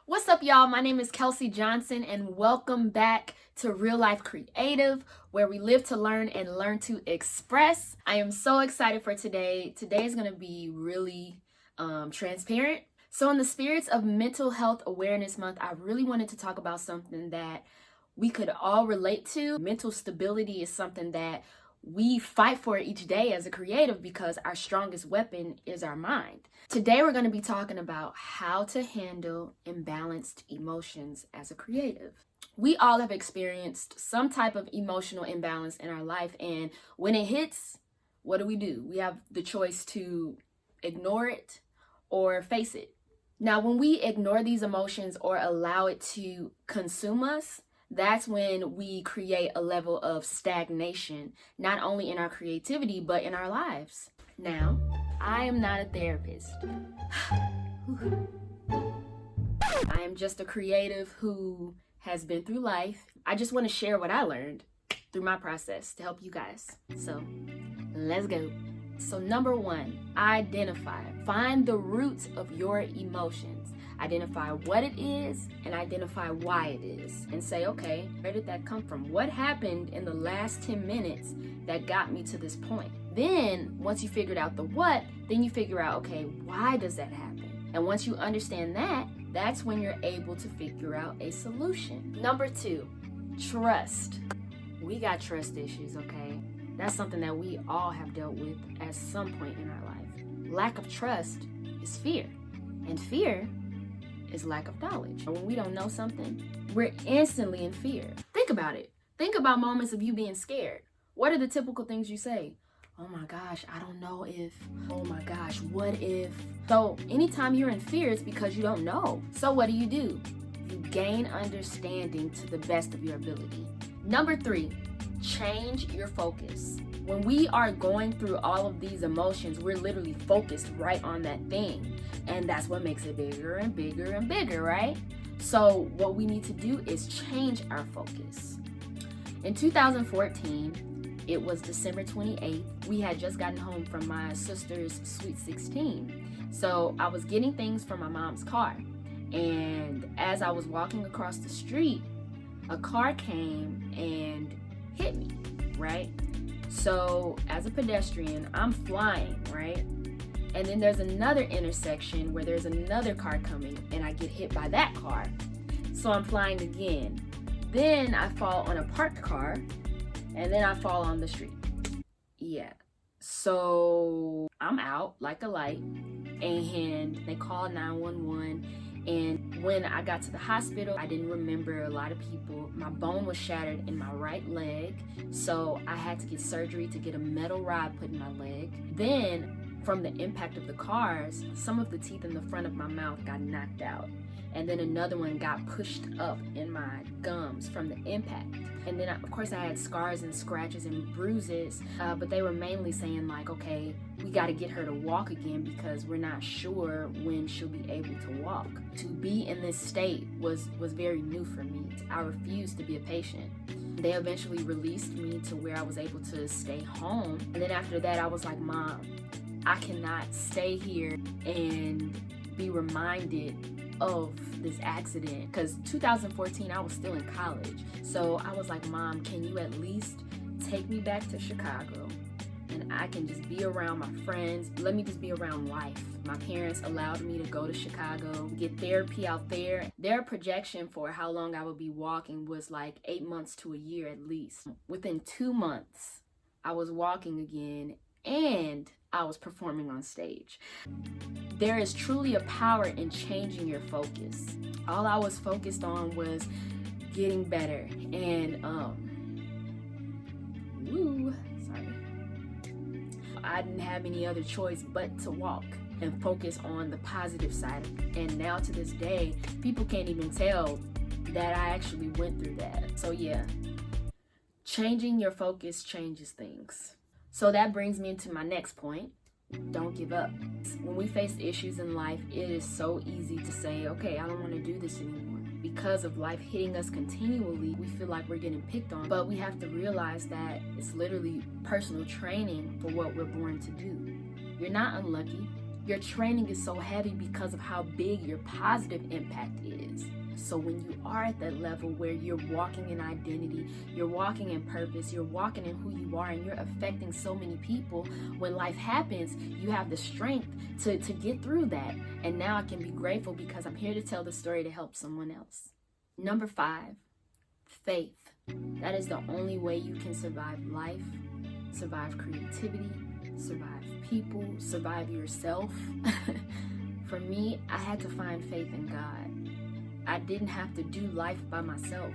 What's up, y'all? My name is Kelsie Johnson, and welcome back to Real Life Creative, where we live to learn and learn to express. I am so excited for today. Today is going to be really transparent. So in the spirits of Mental Health Awareness Month, I really wanted to talk about something that we could all relate to. Mental stability is something that we fight for each day as a creative because our strongest weapon is our mind. Today, we're going to be talking about how to handle imbalanced emotions as a creative. We all have experienced some type of emotional imbalance in our life, and when it hits, what do? We have the choice to ignore it or face it. Now, when we ignore these emotions or allow it to consume us, that's when we create a level of stagnation, not only in our creativity, but in our lives. Now, I am not a therapist. I am just a creative who has been through life. I just want to share what I learned through my process to help you guys. So, let's go. So, number one, identify. Find the roots of your emotions. Identify what it is and identify why it is. And say, okay, where did that come from? What happened in the last 10 minutes that got me to this point? Then, once you figured out the what, then you figure out, okay, why does that happen? And once you understand that, that's when you're able to figure out a solution. Number two, trust. We got trust issues, okay? That's something that we all have dealt with at some point in our life. Lack of trust is fear, and fear is lack of knowledge. When we don't know something, we're instantly in fear. Think about it. Think about moments of you being scared. What are the typical things you say? Oh my gosh, I don't know if, oh my gosh, what if? So anytime you're in fear, it's because you don't know. So what do? You gain understanding to the best of your ability. Number three, change your focus. When we are going through all of these emotions, we're literally focused right on that thing. And that's what makes it bigger and bigger and bigger, right? So what we need to do is change our focus. In 2014, it was December 28th. We had just gotten home from my sister's Sweet 16. So I was getting things from my mom's car. And as I was walking across the street, a car came and hit me, right? So as a pedestrian, I'm flying, right? And then there's another intersection where there's another car coming and I get hit by that car. So I'm flying again. Then I fall on a parked car and then I fall on the street. Yeah. So I'm out like a light and they called 911. And when I got to the hospital, I didn't remember a lot of people. My bone was shattered in my right leg. So I had to get surgery to get a metal rod put in my leg. Then from the impact of the cars, some of the teeth in the front of my mouth got knocked out. And then another one got pushed up in my gums from the impact. And then, of course, I had scars and scratches and bruises, but they were mainly saying like, okay, we got to get her to walk again because we're not sure when she'll be able to walk. To be in this state was very new for me. I refused to be a patient. They eventually released me to where I was able to stay home. And then after that, I was like, Mom, I cannot stay here and be reminded of this accident, because 2014 I was still in college. So I was like, Mom, can you at least take me back to Chicago and I can just be around my friends? Let me just be around life. My parents allowed me to go to Chicago, get therapy out there. Their projection for how long I would be walking was like 8 months to a year at least. Within 2 months, I was walking again and I was performing on stage. There is truly a power in changing your focus. All I was focused on was getting better and I didn't have any other choice but to walk and focus on the positive side. And now to this day, people can't even tell that I actually went through that. So yeah, changing your focus changes things. So that brings me into my next point. Don't give up. When we face issues in life, it is so easy to say, okay, I don't want to do this anymore. Because of life hitting us continually, we feel like we're getting picked on. But we have to realize that it's literally personal training for what we're born to do. You're not unlucky. Your training is so heavy because of how big your positive impact is. So when you are at that level where you're walking in identity, you're walking in purpose, you're walking in who you are, and you're affecting so many people, when life happens, you have the strength to get through that. And now I can be grateful because I'm here to tell the story to help someone else. Number 5, faith. That is the only way you can survive life, survive creativity, survive people, survive yourself. For me, I had to find faith in God. I didn't have to do life by myself.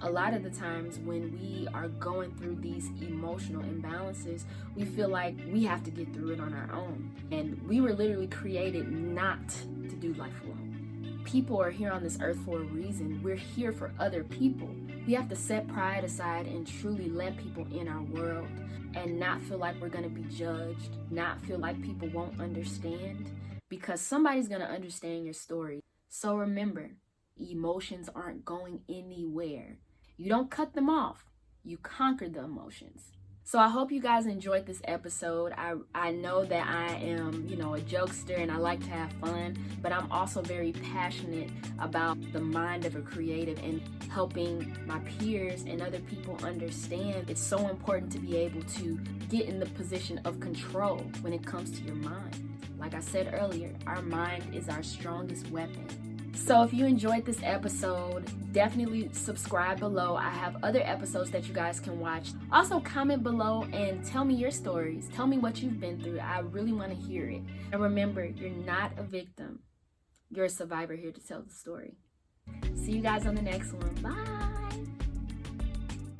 A lot of the times when we are going through these emotional imbalances, we feel like we have to get through it on our own. And we were literally created not to do life alone. People are here on this earth for a reason. We're here for other people. We have to set pride aside and truly let people in our world and not feel like we're going to be judged, not feel like people won't understand, because somebody's going to understand your story. So remember, emotions aren't going anywhere. You don't cut them off. You conquer the emotions. So I hope you guys enjoyed this episode. I know that I am, a jokester and I like to have fun, but I'm also very passionate about the mind of a creative and helping my peers and other people understand it's so important to be able to get in the position of control when it comes to your mind. Like I said earlier, our mind is our strongest weapon. So if you enjoyed this episode, definitely subscribe below. I have other episodes that you guys can watch. Also comment below and tell me your stories. Tell me what you've been through. I really want to hear it. And remember, you're not a victim. You're a survivor here to tell the story. See you guys on the next one. Bye.